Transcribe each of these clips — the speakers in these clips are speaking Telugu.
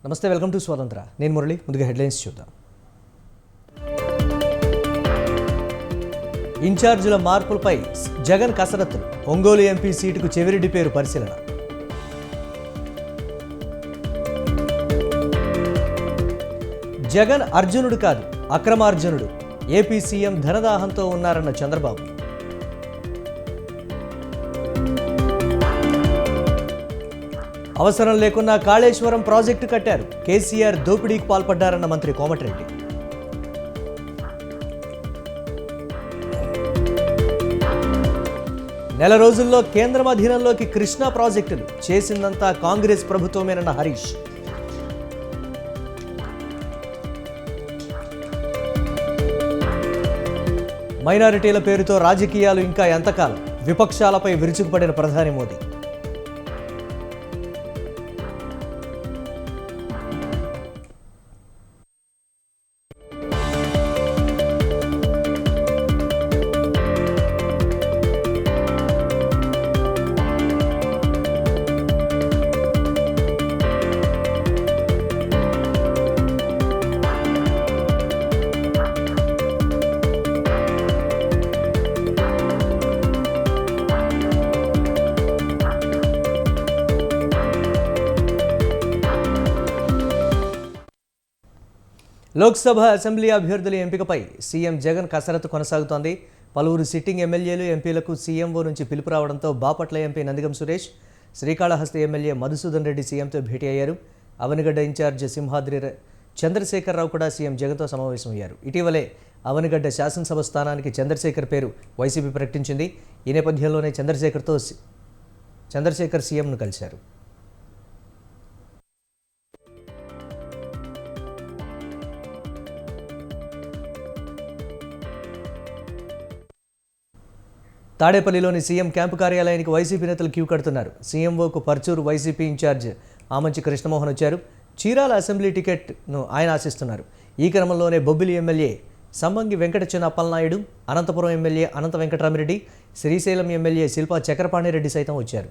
నమస్తే, వెల్కమ్ టు స్వతంత్ర. నేను మురళి. ముందుగా హెడ్లైన్స్ చూద్దాం. ఇన్ఛార్జీల మార్పులపై జగన్ కసరత్తులు. ఒంగోలు ఎంపీ సీటుకు చెవిరెడ్డి పేరు పరిశీలన. జగన్ అర్జునుడు కాదు, అక్రమార్జునుడు. ఏపీ సీఎం ధనదాహంతో ఉన్నారన్న చంద్రబాబు. అవసరం లేకున్నా కాళేశ్వరం ప్రాజెక్టు కట్టారు. కేసీఆర్ దోపిడీకి పాల్పడ్డారన్న మంత్రి కోమటిరెడ్డి. నెల రోజుల్లో కేంద్రం అధీనంలోకి కృష్ణా ప్రాజెక్టులు. చేసిందంతా కాంగ్రెస్ ప్రభుత్వమేనన్న హరీష్. మైనారిటీల పేరుతో రాజకీయాలు ఇంకా ఎంతకాలం? విపక్షాలపై విరుచుకుపడిన ప్రధాని మోదీ. లోక్సభ అసెంబ్లీ అభ్యర్థుల ఎంపికపై సీఎం జగన్ కసరత్తు కొనసాగుతోంది. పలువురు సిట్టింగ్ ఎమ్మెల్యేలు, ఎంపీలకు సీఎంఓ నుంచి పిలుపు రావడంతో బాపట్ల ఎంపీ నందిగం సురేష్, శ్రీకాళహస్తి ఎమ్మెల్యే మధుసూదన్ రెడ్డి సీఎంతో భేటీ అయ్యారు. అవనిగడ్డ ఇన్ఛార్జ్ సింహాద్రి చంద్రశేఖరరావు కూడా సీఎం జగన్తో సమావేశమయ్యారు. ఇటీవలే అవనిగడ్డ శాసనసభ స్థానానికి చంద్రశేఖర్ పేరు వైసీపీ ప్రకటించింది. ఈ నేపథ్యంలోనే చంద్రశేఖర్ సీఎంను కలిశారు. తాడేపల్లిలోని సీఎం క్యాంపు కార్యాలయానికి వైసీపీ నేతలు క్యూ కడుతున్నారు. సీఎంఓకు పర్చూరు వైసీపీ ఇన్ఛార్జ్ ఆమంచి కృష్ణమోహన్ వచ్చారు. చీరాల అసెంబ్లీ టికెట్ను ఆయన ఆశిస్తున్నారు. ఈ క్రమంలోనే బొబ్బిలి ఎమ్మెల్యే సంబంగి వెంకట చిన్న అప్పలనాయుడు, అనంతపురం ఎమ్మెల్యే అనంత వెంకటరామిరెడ్డి, శ్రీశైలం ఎమ్మెల్యే శిల్పా చక్రపాణిరెడ్డి సైతం వచ్చారు.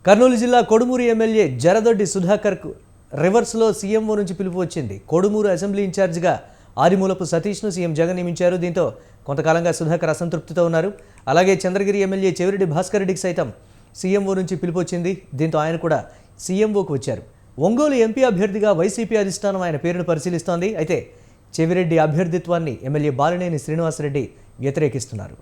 కర్నూలు జిల్లా కొడుమూరు ఎమ్మెల్యే జరదొడ్డి సుధాకర్కు రివర్స్లో సీఎంఓ నుంచి పిలుపు వచ్చింది. కొడుమూరు అసెంబ్లీ ఇన్ఛార్జిగా ఆదిమూలపు సతీష్ను సీఎం జగన్ నియమించారు. దీంతో కొంతకాలంగా సుధాకర్ అసంతృప్తితో ఉన్నారు. అలాగే చంద్రగిరి ఎమ్మెల్యే చెవిరెడ్డి భాస్కర్ రెడ్డికి సైతం సీఎంఓ నుంచి పిలుపు వచ్చింది. దీంతో ఆయన కూడా సీఎంఓకు వచ్చారు. ఒంగోలు ఎంపీ అభ్యర్థిగా వైసీపీ అధిష్టానం ఆయన పేరును పరిశీలిస్తోంది. అయితే చెవిరెడ్డి అభ్యర్థిత్వాన్ని ఎమ్మెల్యే బాలినేని శ్రీనివాసరెడ్డి వ్యతిరేకిస్తున్నారు.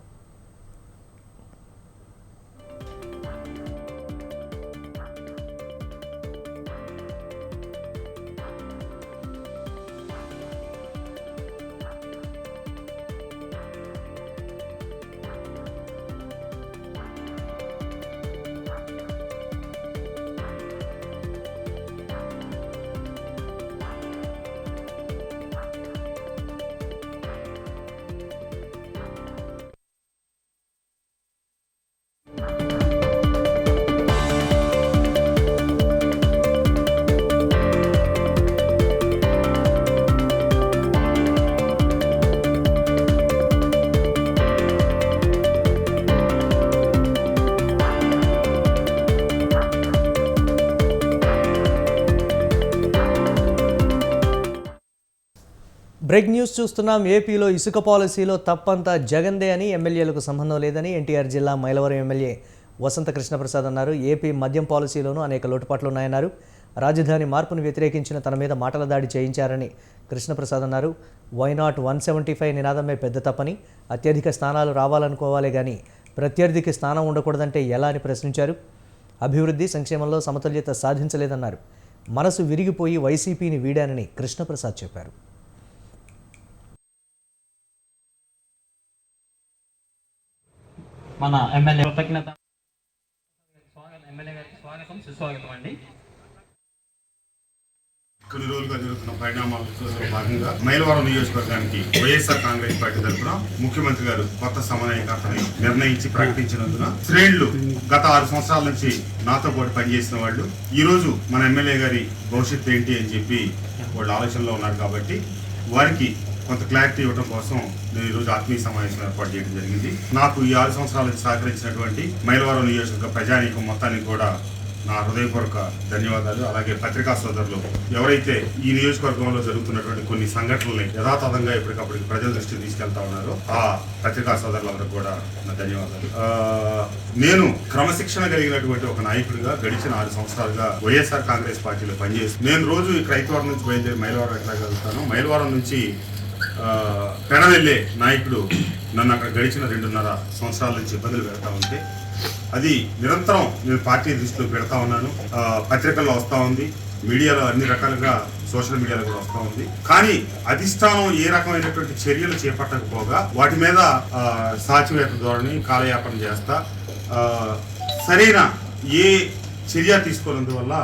బ్రేక్ న్యూస్ చూస్తున్నాం. ఏపీలో ఇసుక పాలసీలో తప్పంతా జగన్దే అని, ఎమ్మెల్యేలకు సంబంధం లేదని ఎన్టీఆర్ జిల్లా మైలవరం ఎమ్మెల్యే వసంత కృష్ణప్రసాద్ అన్నారు. ఏపీ మద్యం పాలసీలోనూ అనేక లోటుపాట్లు ఉన్నాయన్నారు. రాజధాని మార్పును వ్యతిరేకించిన తన మీద మాటల దాడి చేయించారని కృష్ణప్రసాద్ అన్నారు. వైనాట్ 175 నినాదమే పెద్ద తప్పని, అత్యధిక స్థానాలు రావాలనుకోవాలే కానీ ప్రత్యర్థికి స్థానం ఉండకూడదంటే ఎలా అని ప్రశ్నించారు. అభివృద్ధి, సంక్షేమంలో సమతుల్యత సాధించలేదన్నారు. మనసు విరిగిపోయి వైసీపీని వీడానని కృష్ణప్రసాద్ చెప్పారు. మన ఎమ్మెల్యే కృతజ్ఞత ఎమ్మెల్యే గారికి స్వాగతం, సుస్వాగతం అండి. కొన్ని రోజులుగా జరుగుతున్న పరిణామాలలో భాగంగా మైలవరం నియోజకవర్గానికి వైఎస్ఆర్ కాంగ్రెస్ పార్టీ తరఫున ముఖ్యమంత్రి గారు కొత్త సమన్వయకర్తని నిర్ణయించి ప్రకటించినందున శ్రేణులు గత 6 సంవత్సరాల నుంచి నాతో పాటు పనిచేసిన వాళ్ళు ఈ రోజు మన ఎమ్మెల్యే గారి భవిష్యత్తు ఏంటి అని చెప్పి వాళ్ళు ఆలోచనలో ఉన్నారు. కాబట్టి వారికి కొంత క్లారిటీ ఇవ్వడం కోసం నేను ఈరోజు ఆత్మీయ సమావేశం ఏర్పాటు చేయడం జరిగింది. నాకు ఈ 6 సంవత్సరాలకు సహకరించినటువంటి మైలవరం నియోజకవర్గ ప్రజానీకం మొత్తానికి కూడా నా హృదయపూర్వక ధన్యవాదాలు. అలాగే పత్రికా సోదరులు ఎవరైతే ఈ నియోజకవర్గంలో జరుగుతున్నటువంటి కొన్ని సంఘటనల్ని యథాతథంగా ఎప్పటికప్పుడు ప్రజల దృష్టికి తీసుకెళ్తా ఉన్నారో ఆ పత్రికా సోదరులందరూ కూడా నా ధన్యవాదాలు. నేను క్రమశిక్షణ కలిగినటువంటి ఒక నాయకుడిగా గడిచిన 6 సంవత్సరాలుగా వైఎస్ఆర్ కాంగ్రెస్ పార్టీలో పనిచేసి నేను రోజు ఈ రైతువారం నుంచి బయలుదేరి మైలవరం ఎట్లా వెళ్తాను. మైలవరం నుంచి పెన వెళ్ళే నాయకుడు నన్ను అక్కడ గడిచిన 2.5 సంవత్సరాల నుంచి ఇబ్బందులు పెడతా ఉంటే అది నిరంతరం నేను పార్టీ దృష్టిలో పెడతా ఉన్నాను. పత్రికల్లో వస్తూ ఉంది, మీడియాలో అన్ని రకాలుగా సోషల్ మీడియాలో కూడా వస్తూ ఉంది. కానీ అధిష్టానం ఏ రకమైనటువంటి చర్యలు చేపట్టకపోగా వాటి మీద సాచివేత ధోరణి కాలయాపన చేస్తా సరైన ఏ చర్య తీసుకోనందువల్ల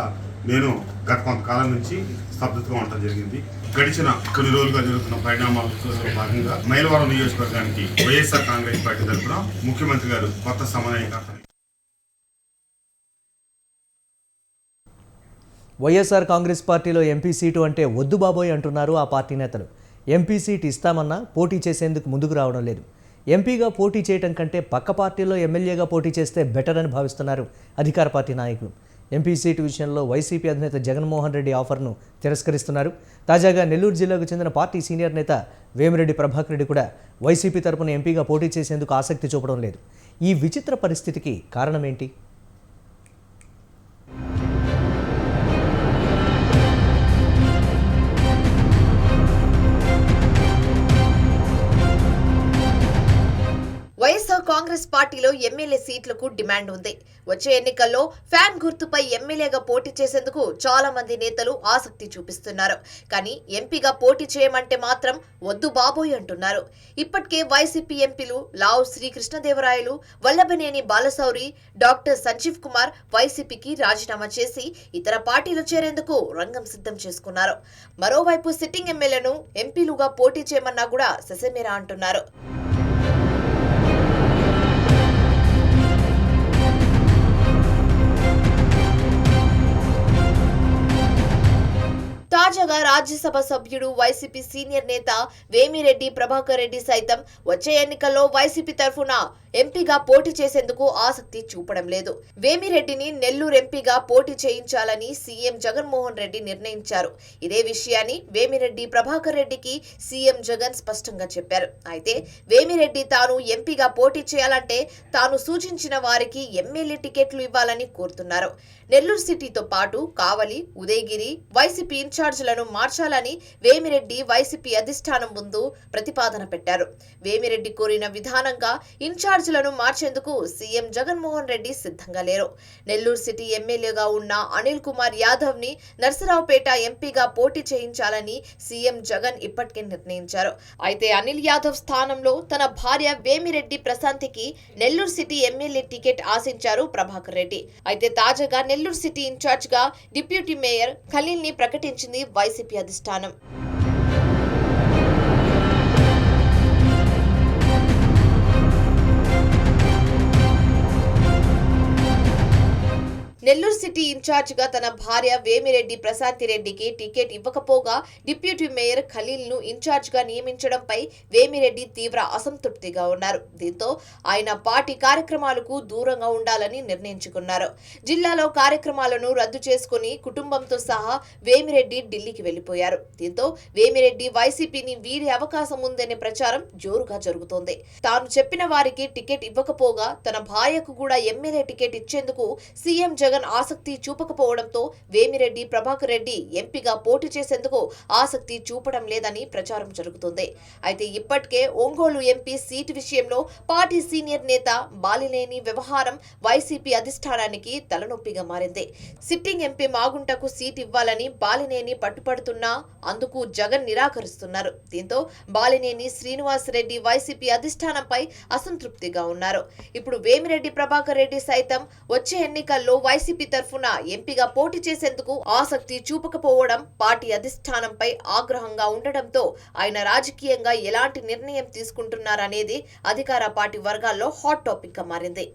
నేను గత కొంతకాలం నుంచి స్తబ్దతగా ఉండటం జరిగింది. గడిచిన కొన్ని రోజులుగా జరుగుతున్న పరిణామాలలో భాగంగా మైలవరం నియోజకవర్గానికి వైఎస్ఆర్ కాంగ్రెస్ పార్టీ తరఫున ముఖ్యమంత్రి గారు కొత్త సమన్వయకర్త వైఎస్ఆర్ కాంగ్రెస్ పార్టీలో ఎంపీ సీటు అంటే వద్దు బాబోయ్ అంటున్నారు ఆ పార్టీ నేతలు. ఎంపీ సీటు ఇస్తామన్నా పోటీ చేసేందుకు ముందుకు రావడం లేదు. ఎంపీగా పోటీ చేయడం కంటే పక్క పార్టీలో ఎమ్మెల్యేగా పోటీ చేస్తే బెటర్ అని భావిస్తున్నారు అధికార పార్టీ నాయకులు. ఎంపీ సీటు విషయంలో వైసీపీ అధినేత జగన్మోహన్ రెడ్డి ఆఫర్ను తిరస్కరిస్తున్నారు. తాజాగా నెల్లూరు జిల్లాకు చెందిన పార్టీ సీనియర్ నేత వేమిరెడ్డి ప్రభాకర్ రెడ్డి కూడా వైసీపీ తరపున ఎంపీగా పోటీ చేసేందుకు ఆసక్తి చూపడం లేదు. ఈ విచిత్ర పరిస్థితికి కారణం ఏంటి? వైఎస్ఆర్ కాంగ్రెస్ పార్టీలో ఎమ్మెల్యే సీట్లకు డిమాండ్ ఉంది. వచ్చే ఎన్నికల్లో ఫ్యాన్ గుర్తుపై ఎమ్మెల్యేగా పోటీ చేసేందుకు చాలా మంది నేతలు ఆసక్తి చూపిస్తున్నారు. కానీ ఎంపీగా పోటీ చేయమంటే మాత్రం వద్దు బాబోయ్ అంటున్నారు. ఇప్పటికే వైసీపీ ఎంపీలు లావు శ్రీకృష్ణదేవరాయలు, వల్లభనేని బాలశౌరి, డాక్టర్ సంజీవ్ కుమార్ వైసీపీకి రాజీనామా చేసి ఇతర పార్టీలు చేరేందుకు రంగం సిద్ధం చేసుకున్నారు. మరోవైపు సిట్టింగ్ ఎమ్మెల్యేను ఎంపీలుగా పోటీ చేయమన్నా కూడా ససేమిరా అంటున్నారు. తాజాగా రాజ్యసభ సభ్యుడు వైసీపీ సీనియర్ నేత వేమిరెడ్డి ప్రభాకర్ రెడ్డి సైతం వచ్చే ఎన్నికల్లో వైసీపీ తరఫున ఎంపీగా పోటీ చేసేందుకు ఆసక్తి చూపడం లేదు. వేమిరెడ్డిని నెల్లూరు ఎంపీగా పోటీ చేయించాలని సీఎం జగన్మోహన్ రెడ్డి నిర్ణయించారు. ఇదే విషయాన్ని వేమిరెడ్డి ప్రభాకర్ రెడ్డికి సీఎం జగన్ స్పష్టంగా చెప్పారు. అయితే వేమిరెడ్డి తాను ఎంపీగా పోటీ చేయాలంటే తాను సూచించిన వారికి ఎమ్మెల్యే టికెట్లు ఇవ్వాలని కోరుతున్నారు. నెల్లూరు సిటీతో పాటు కావలి, ఉదయగిరి వైసీపీ ఇన్ఛార్జీలను మార్చాలని వేమిరెడ్డి వైసీపీ అధిష్టానం ముందు ప్రతిపాదన పెట్టారు. వేమిరెడ్డి కోరిన విధానంగా ఇన్ఛార్జీలను మార్చేందుకు సీఎం జగన్మోహన్ రెడ్డి సిద్ధంగా లేరు. నెల్లూరు సిటీ ఎమ్మెల్యేగా ఉన్న అనిల్ కుమార్ యాదవ్ ని నర్సరావుపేట ఎంపీగా పోటీ చేయించాలని సీఎం జగన్ ఇప్పటికే నిర్ణయించారు. అయితే అనిల్ యాదవ్ స్థానంలో తన భార్య వేమిరెడ్డి ప్రశాంతికి నెల్లూరు సిటీ ఎమ్మెల్యే టికెట్ ఆశించారు ప్రభాకర్ రెడ్డి. అయితే తాజాగా నెల్లూరు సిటీ ఇన్ఛార్జ్ గా డిప్యూటీ మేయర్ ఖలీల్ ని ప్రకటించింది వైసీపీ అధిష్టానం. నెల్లూరు సిటీ ఇన్ఛార్జ్ గా తన భార్య వేమిరెడ్డి ప్రశాంతిరెడ్డికి టికెట్ ఇవ్వకపోగా డిప్యూటీ మేయర్ ఖలీల్ ను ఇన్ఛార్జ్ గా నియమించడంపై వేమిరెడ్డి తీవ్ర అసంతృప్తిగా ఉన్నారు. దీంతో ఆయన పార్టీ కార్యక్రమాలకు దూరంగా ఉండాలని నిర్ణయించుకున్నారు. జిల్లాలో కార్యక్రమాలను రద్దు చేసుకుని కుటుంబంతో సహా వేమిరెడ్డి ఢిల్లీకి వెళ్లిపోయారు. దీంతో వేమిరెడ్డి వైసీపీని వీడే అవకాశం ఉందనే ప్రచారం జోరుగా జరుగుతోంది. తాను చెప్పిన వారికి టికెట్ ఇవ్వకపోగా తన భార్యకు కూడా ఎమ్మెల్యే టికెట్ ఇచ్చేందుకు సీఎం జగన్ ఆసక్తి చూపకపోవడంతో వేమిరెడ్డి ప్రభాకర్ రెడ్డి ఎంపీగా పోటీ చేసేందుకు ఆసక్తి చూపడం లేదని ప్రచారం జరుగుతుంది. అయితే ఇప్పటికే ఒంగోలు ఎంపీ సీటు విషయంలో పార్టీ సీనియర్ నేత బాలినేని వ్యవహారం వైసీపీ అధిష్టానానికి తలనొప్పిగా మారింది. సిట్టింగ్ ఎంపీ మాగుంటకు సీటు ఇవ్వాలని బాలినేని పట్టుపడుతున్నా అందుకు జగన్ నిరాకరిస్తున్నారు. దీంతో బాలినేని శ్రీనివాస్ రెడ్డి వైసీపీ అధిష్టానంపై అసంతృప్తిగా ఉన్నారు. ఇప్పుడు వేమిరెడ్డి ప్రభాకర్ రెడ్డి సైతం వచ్చే ఎన్నికల్లో వైసీపీ తరఫున ఎంపీగా పోటీ చేసేందుకు ఆసక్తి చూపకపోవడం పార్టీ అధిష్టానంపై ఆగ్రహంగా ఉండడంతో ఆయన రాజకీయంగా ఎలాంటి నిర్ణయం తీసుకుంటున్నారనేది అధికార పార్టీ వర్గాల్లో హాట్ టాపిక్ గా మారింది.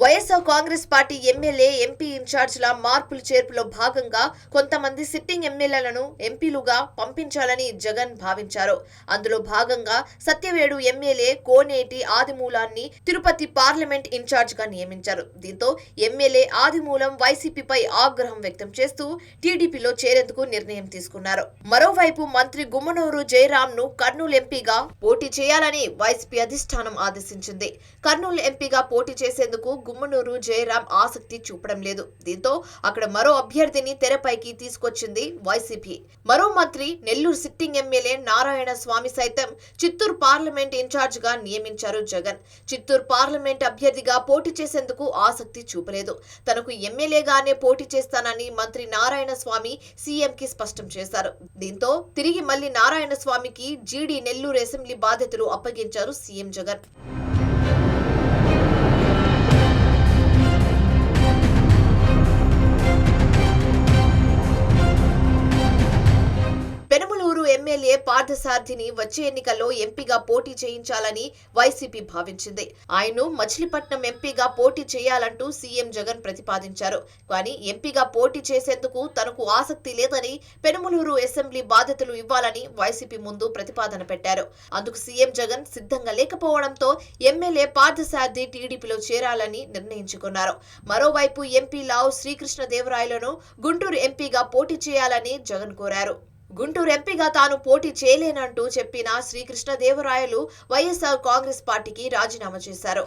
YSR Congress party MLA MP ఇన్ఛార్జ్ల మార్పులు చేర్పులో భాగంగా కొంతమంది సిట్టింగ్ ఎమ్మెల్యేలను ఎంపీలుగా పంపించాలని జగన్ భావించారు. అందులో భాగంగా సత్యవేడు ఎమ్మెల్యే కోనేటి ఆదిమూలాన్ని తిరుపతి పార్లమెంట్ ఇన్ఛార్జ్ గా నియమించారు. దీంతో ఎమ్మెల్యే ఆదిమూలం వైసీపీపై ఆగ్రహం వ్యక్తం చేస్తూ టీడీపీలో చేరేందుకు నిర్ణయం తీసుకున్నారు. మరోవైపు మంత్రి గుమ్మనూరు జయరాం ను కర్నూలు ఎంపీగా పోటీ చేయాలని వైసీపీ అధిష్టానం ఆదేశించింది. కర్నూలు ఎంపీగా పోటీ చేసేందుకు గుమ్మనూరు జయరాం ఆసక్తి చూపడం లేదు. దీంతో అక్కడ మరో అభ్యర్థిని తెరపైకి తీసుకొచ్చింది వైసీపీ. మరో మంత్రి నెల్లూరు సిట్టింగ్ ఎమ్మెల్యే నారాయణ స్వామి సైతం చిత్తూరు పార్లమెంట్ ఇన్ఛార్జ్ గా నియమించారు జగన్. చిత్తూరు పార్లమెంట్ అభ్యర్థిగా పోటీ చేసేందుకు ఆసక్తి చూపలేదు. తనకు ఎమ్మెల్యేగానే పోటీ చేస్తానని మంత్రి నారాయణ స్వామి సీఎంకి స్పష్టం చేశారు. దీంతో తిరిగి మళ్లీ నారాయణ స్వామికి జీడీ నెల్లూరు అసెంబ్లీ బాధ్యతలు అప్పగించారు సీఎం జగన్. ఎమ్మెల్యే పార్థసారథిని వచ్చే ఎన్నికల్లో ఎంపీగా పోటీ చేయించాలని వైసీపీ భావించింది. ఆయన్ను మచిలీపట్నం ఎంపీగా పోటీ చేయాలంటూ సీఎం జగన్ ప్రతిపాదించారు. కానీ ఎంపీగా పోటీ చేసేందుకు తనకు ఆసక్తి లేదని, పెనుమలూరు అసెంబ్లీ బాధ్యతలు ఇవ్వాలని వైసీపీ ముందు ప్రతిపాదన పెట్టారు. అందుకు సీఎం జగన్ సిద్ధంగా లేకపోవడంతో ఎమ్మెల్యే పార్థసారథి టీడీపీలో చేరాలని నిర్ణయించుకున్నారు. మరోవైపు ఎంపీ లావు శ్రీకృష్ణదేవరాయలను గుంటూరు ఎంపీగా పోటీ చేయాలని జగన్ కోరారు. గుంటూరు ఎంపీగా తాను పోటీ చేయలేనంటూ చెప్పిన శ్రీకృష్ణదేవరాయలు వైఎస్ఆర్ కాంగ్రెస్ పార్టీకి రాజీనామా చేశారు.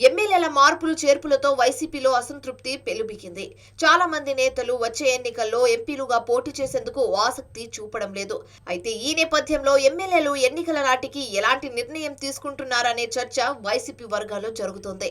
ఎమ్మెల్యేల మార్పులు చేర్పులతో వైసీపీలో అసంతృప్తి పెలుబికింది. చాలా మంది నేతలు వచ్చే ఎన్నికల్లో ఎంపీలుగా పోటీ చేసేందుకు ఆసక్తి చూపడం లేదు. అయితే ఈ నేపథ్యంలో ఎమ్మెల్యేలు ఎన్నికల నాటికి ఎలాంటి నిర్ణయం తీసుకుంటున్నారనే చర్చ వైసీపీ వర్గాల్లో జరుగుతోంది.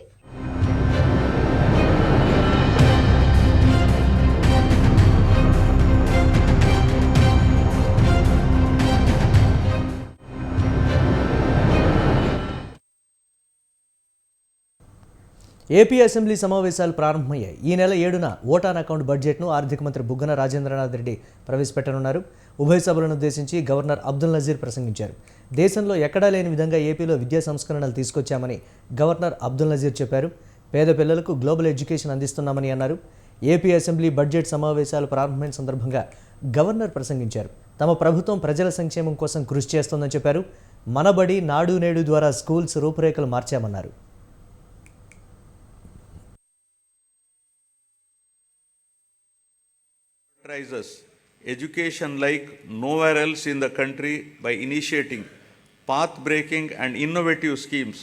ఏపీ అసెంబ్లీ సమావేశాలు ప్రారంభమయ్యాయి. ఈ నెల 7న ఓటాన్ అకౌంట్ బడ్జెట్ను ఆర్థిక మంత్రి బుగ్గన రాజేంద్రనాథ్ రెడ్డి ప్రవేశపెట్టనున్నారు. ఉభయ సభలను ఉద్దేశించి గవర్నర్ అబ్దుల్ నజీర్ ప్రసంగించారు. దేశంలో ఎక్కడా లేని విధంగా ఏపీలో విద్యా సంస్కరణలు తీసుకొచ్చామని గవర్నర్ అబ్దుల్ నజీర్ చెప్పారు. పేద పిల్లలకు గ్లోబల్ ఎడ్యుకేషన్ అందిస్తున్నామని అన్నారు. ఏపీ అసెంబ్లీ బడ్జెట్ సమావేశాలు ప్రారంభమైన సందర్భంగా గవర్నర్ ప్రసంగించారు. తమ ప్రభుత్వం ప్రజల సంక్షేమం కోసం కృషి చేస్తోందని చెప్పారు. మనబడి నాడు నేడు ద్వారా స్కూల్స్ రూపురేఖలు మార్చామన్నారు. Education like nowhere else in the country by initiating path-breaking and innovative schemes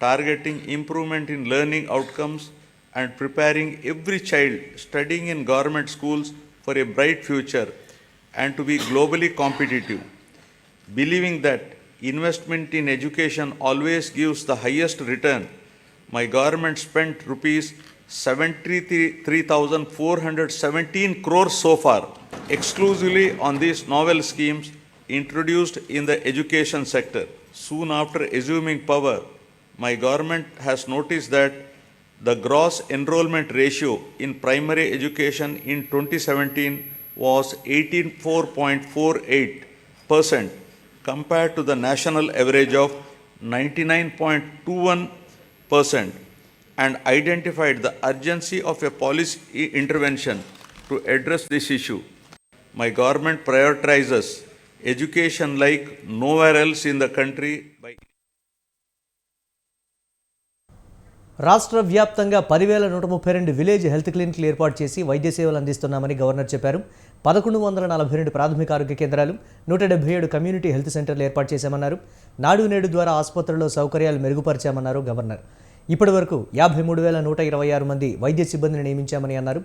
targeting improvement in learning outcomes and preparing every child studying in government schools for a bright future and to be globally competitive. Believing that investment in education always gives the highest return, my government spent rupees 73,417 crores so far, exclusively on these novel schemes introduced in the education sector. Soon after assuming power, my government has noticed that the gross enrollment ratio in primary education in 2017 was 84.48% compared to the national average of 99.21%. And identified the urgency of a policy intervention to address this issue. My government prioritizes education like nowhere else in the country by రాష్ట్ర వ్యాప్తంగా 10,132 విలేజ్ హెల్త్ క్లినిక్లు ఏర్పాటు చేసి వైద్య సేవలు అందిస్తున్నామని గవర్నర్ చెప్పారు. 1142 ప్రాథమిక ఆరోగ్య కేంద్రాలు, 177 కమ్యూనిటీ హెల్త్ సెంటర్లు ఏర్పాటు చేశామన్నారు. నాడు నేడు ద్వారా ఆసుపత్రుల్లో సౌకర్యాలు మెరుగుపరిచామన్నారు గవర్నర్. ఇప్పటి వరకు 53,126 మంది వైద్య సిబ్బందిని నియమించామని అన్నారు.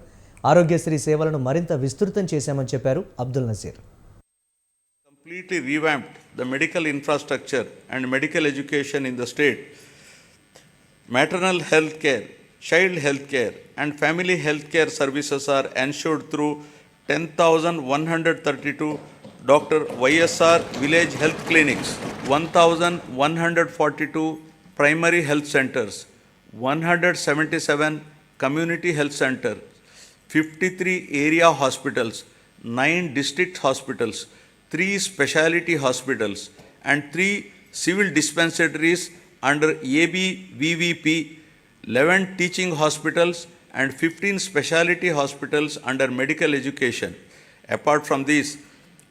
ఆరోగ్యశ్రీ సేవలను మరింత విస్తృతం చేశామని చెప్పారు Abdul Nazir. Completely revamped the medical infrastructure and medical education in the state. Maternal health care, child health care and family health care services are ensured through 10,132 Dr. YSR village health clinics, 1,142 primary health centers, 177 community health centers, 53 area hospitals, 9 district hospitals, 3 specialty hospitals, and 3 civil dispensaries under ABVVP, 11 teaching hospitals, and 15 specialty hospitals under medical education. Apart from these,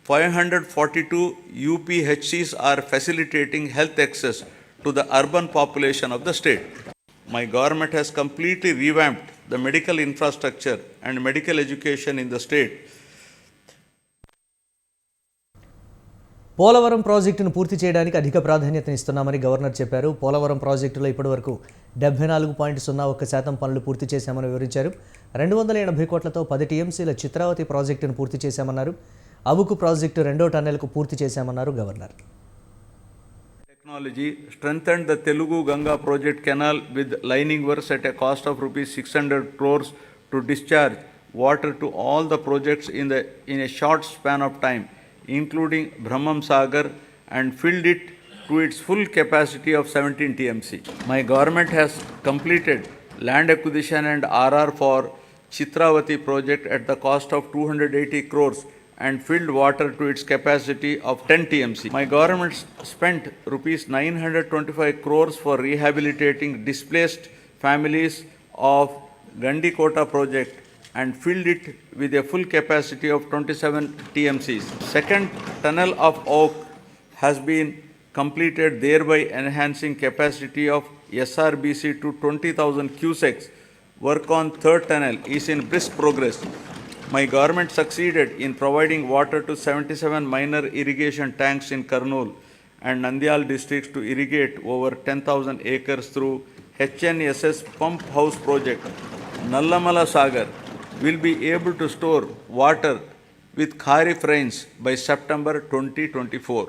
542 UPHCs are facilitating health access to the urban population of the state. My government has completely revamped the medical infrastructure and medical education in the state. Polavaram ప్రాజెక్టును పూర్తి చేయడానికి అధిక ప్రాధాన్యతనిస్తున్నామని గవర్నర్ చెప్పారు. పోలవరం ప్రాజెక్టులో ఇప్పటివరకు 74.01% పనులు పూర్తి చేశామని వివరించారు. 280 కోట్లతో 10 టీఎంసీల చిత్రావతి ప్రాజెక్టును పూర్తి చేశామన్నారు. అబుకు ప్రాజెక్టు 2వ టన్నెల్కు పూర్తి చేశామన్నారు governor. Technology strengthened the Telugu Ganga project canal with lining works at a cost of rupees 600 crores to discharge water to all the projects in a short span of time, including Brahmam Sagar, and filled it to its full capacity of 17 TMC. My government has completed land acquisition and RR for Chitravati project at the cost of 280 crores and filled water to its capacity of 10 TMC. My government spent rupees 925 crores for rehabilitating displaced families of Gandikota project and filled it with a full capacity of 27 TMCs. Second tunnel of Oak has been completed, thereby enhancing capacity of SRBC to 20,000 cusecs. Work on third tunnel is in brisk progress. My government succeeded in providing water to 77 minor irrigation tanks in Kurnool and Nandyal districts to irrigate over 10,000 acres through HNSS pump house project. Nallamala Sagar will be able to store water with Kharif rains by September 2024.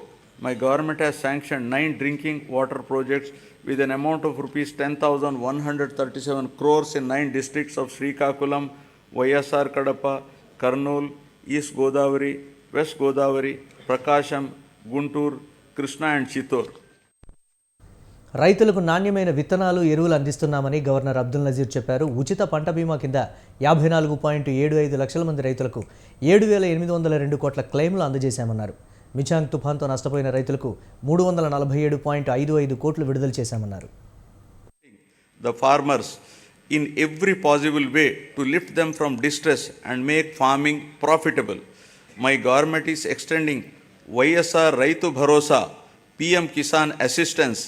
My government has sanctioned 9 drinking water projects with an amount of rupees 10,137 crores in 9 districts of Srikakulam, YSR Kadapa, Kurnool, East Godavari, West Godavari, Prakasham, Guntur, Krishna and Chittor. రైతులకు నాణ్యమైన విత్తనాలు, ఎరువులు అందిస్తున్నామని గవర్నర్ అబ్దుల్ నజీర్ చెప్పారు. ఉచిత పంట బీమా కింద 54.75 లక్షల మంది రైతులకు 7,802 కోట్ల క్లెయిమ్లు అందజేశామన్నారు. మిచాంగ్ తుఫాన్తో నష్టపోయిన రైతులకు 347.55 కోట్లు విడుదల చేశామన్నారు. The farmers in every possible way to lift them from distress and make farming profitable. My government is extending YSR Raitu Bharosa PM Kisan assistance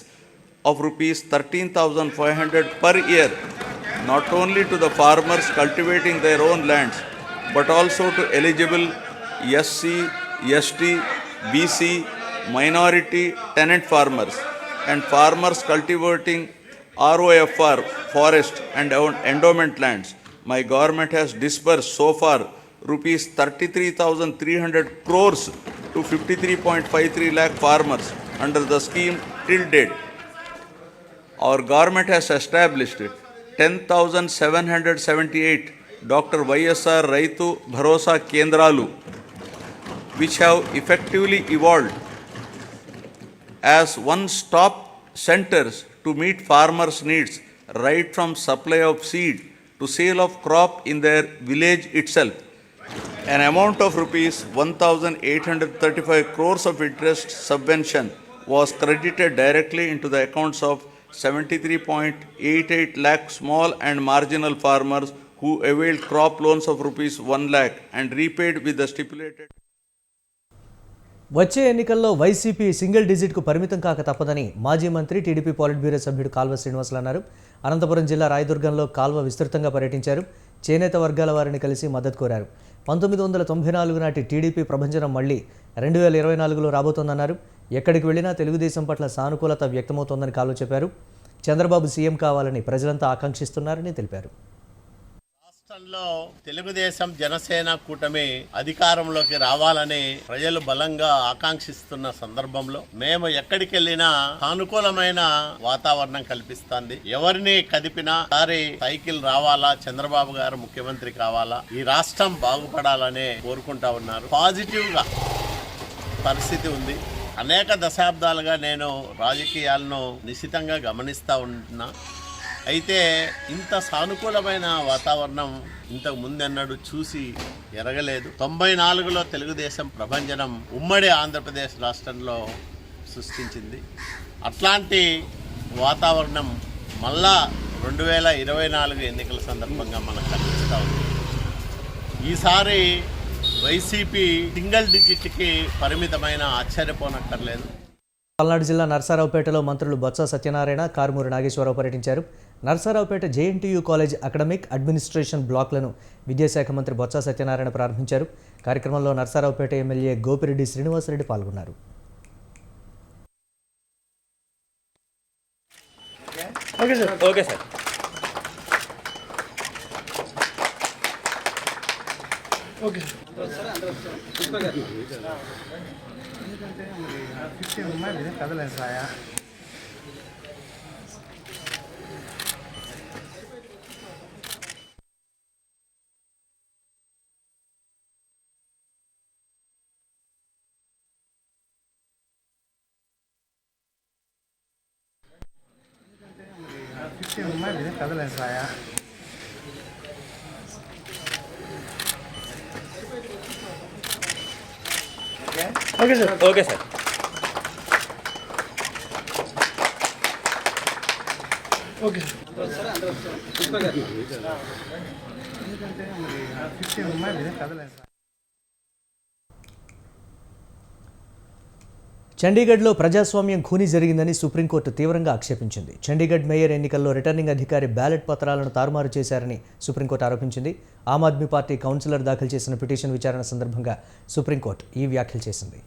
of rupees 13,500 per year, not only to the farmers cultivating their own lands, but also to eligible SC, ST, BC, minority tenant farmers and farmers cultivating ROFR, forest and endowment lands. My government has disbursed so far rupees 33,300 crores to 53.53 lakh farmers under the scheme till date. Our government has established 10,778 Dr. YSR Raitu Bharosa Kendralu, which have effectively evolved as one-stop centers to meet farmers' needs, right from supply of seed to sale of crop in their village itself. An amount of rupees 1,835 crores of interest subvention was credited directly into the accounts of 73.88 lakh small and marginal farmers who availed crop loans of rupees 1 lakh and repaid with the stipulated. వచ్చే ఎన్నికల్లో వైసీపీ సింగిల్ డిజిట్కు పరిమితం కాక తప్పదని మాజీ మంత్రి టీడీపీ పాలిట్ బ్యూరో సభ్యుడు కాల్వ శ్రీనివాసులు అన్నారు. అనంతపురం జిల్లా రాయదుర్గంలో కాల్వ విస్తృతంగా పర్యటించారు. చేనేత వర్గాల వారిని కలిసి మద్దతు కోరారు. 1994 నాటి టీడీపీ ప్రభంజనం మళ్లీ 2024లో రాబోతోందన్నారు. ఎక్కడికి వెళ్ళినా తెలుగుదేశం పట్ల సానుకూలత వ్యక్తమవుతోందని కాల్వ చెప్పారు. చంద్రబాబు సీఎం కావాలని ప్రజలంతా ఆకాంక్షిస్తున్నారని తెలిపారు. రాష్ట్రంలో తెలుగుదేశం జనసేన కూటమి అధికారంలోకి రావాలని ప్రజలు బలంగా ఆకాంక్షిస్తున్న సందర్భంలో మేము ఎక్కడికి వెళ్ళినా సానుకూలమైన వాతావరణం కల్పిస్తుంది. ఎవరిని కదిపినా సారి సైకిల్ రావాలా, చంద్రబాబు గారు ముఖ్యమంత్రి కావాలా, ఈ రాష్ట్రం బాగుపడాలనే కోరుకుంటా ఉన్నారు. పాజిటివ్ గా పరిస్థితి ఉంది. అనేక దశాబ్దాలుగా నేను రాజకీయాలను నిశితంగా గమనిస్తూ ఉంటున్నా. అయితే ఇంత సానుకూలమైన వాతావరణం ఇంతకు ముందెన్నడూ చూసి ఎరగలేదు. 94లో తెలుగుదేశం ప్రభంజనం ఉమ్మడి ఆంధ్రప్రదేశ్ రాష్ట్రంలో సృష్టించింది. అట్లాంటి వాతావరణం మళ్ళా 2024 ఎన్నికల సందర్భంగా మనకు కనిపిస్తూ ఉంది. ఈసారి వైసీపీ సింగిల్ డిజిట్కి పరిమితమైన ఆశ్చర్యపోనక్కర్లేదు. పల్నాడు జిల్లా నర్సారావుపేటలో మంత్రులు బొత్స సత్యనారాయణ, కారుమూరి నాగేశ్వరరావు పర్యటించారు. Narasaraopet JNTU college academic administration బ్లాక్లను విద్యాశాఖ మంత్రి బొత్స సత్యనారాయణ ప్రారంభించారు. కార్యక్రమంలో నర్సారావుపేట ఎమ్మెల్యే గోపిరెడ్డి శ్రీనివాసరెడ్డి పాల్గొన్నారు. Okay sir. Okay sir. చండీగఢ్లో ప్రజాస్వామ్యం ఖూనీ జరిగిందని సుప్రీంకోర్టు తీవ్రంగా ఆక్షేపించింది. చండీగఢ్ మేయర్ ఎన్నికల్లో రిటర్నింగ్ అధికారి బ్యాలెట్ పత్రాలను తారుమారు చేశారని సుప్రీంకోర్టు ఆరోపించింది. ఆమ్ ఆద్మీ పార్టీ కౌన్సిలర్ దాఖలు చేసిన పిటిషన్ విచారణ సందర్భంగా సుప్రీంకోర్టు ఈ వ్యాఖ్యలు చేసింది.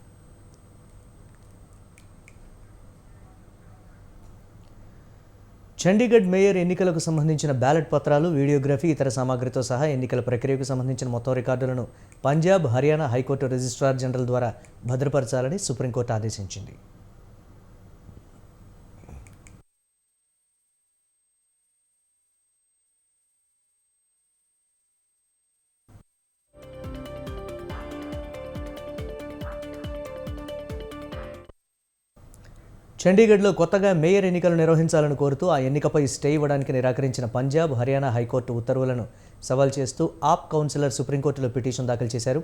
చండీగఢ్ మేయర్ ఎన్నికలకు సంబంధించిన బ్యాలెట్ పత్రాలు, వీడియోగ్రఫీ, ఇతర సామాగ్రితో సహా ఎన్నికల ప్రక్రియకు సంబంధించిన మొత్తం రికార్డులను Punjab, Haryana high court registrar general ద్వారా భద్రపరచాలని సుప్రీంకోర్టు ఆదేశించింది. చండీగఢ్లో కొత్తగా మేయర్ ఎన్నికలు నిర్వహించాలని కోరుతూ ఆ ఎన్నికపై స్టే ఇవ్వడానికి నిరాకరించిన పంజాబ్, హర్యానా హైకోర్టు ఉత్తర్వులను సవాల్ చేస్తూ ఆప్ కౌన్సిలర్ సుప్రీంకోర్టులో పిటిషన్ దాఖలు చేశారు.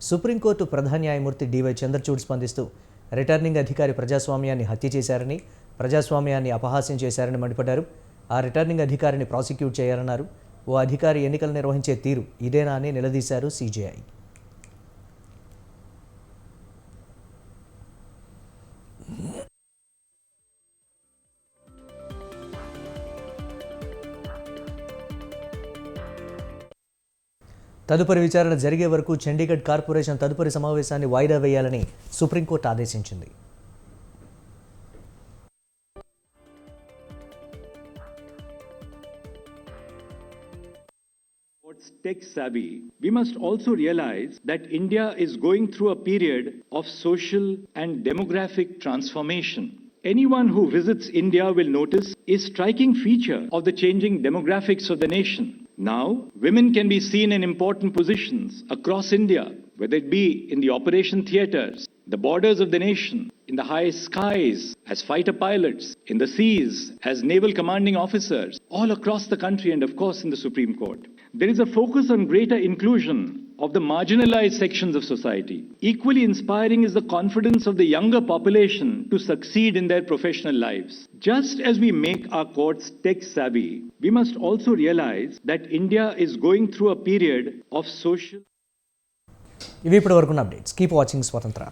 సుప్రీంకోర్టు ప్రధాన న్యాయమూర్తి డివై చంద్రచూడ్ స్పందిస్తూ రిటర్నింగ్ అధికారి ప్రజాస్వామ్యాన్ని హత్య చేశారని, ప్రజాస్వామ్యాన్ని అపహాస్యం చేశారని మండిపడ్డారు. ఆ రిటర్నింగ్ అధికారిని ప్రాసిక్యూట్ చేయాలన్నారు. ఓ అధికారి ఎన్నికలు నిర్వహించే తీరు ఇదేనా అని నిలదీశారు సీజేఐ. తదుపరి విచారణ జరిగే వరకు చండీగఢ్ కార్పొరేషన్ తదుపరి సమావేశాన్ని వాయిదా వేయాలని సుప్రీంకోర్టు ఆదేశించింది. Tech savvy, we must also realize that India is going through a period of social and demographic transformation. Anyone who visits India will notice a striking feature of the changing demographics of the nation. Now, women can be seen in important positions across India, whether it be in the operation theatres, the borders of the nation, in the high skies as fighter pilots, in the seas as naval commanding officers, all across the country and of course in the Supreme Court. There is a focus on greater inclusion of the marginalized sections of society. Equally inspiring is the confidence of the younger population to succeed in their professional lives. Just as we make our courts tech savvy, we must also realize that India is going through a period of social. ఇవి ఇప్పటి వరకున్న అప్డేట్స్. కీప్ వాచింగ్ స్వతంత్ర.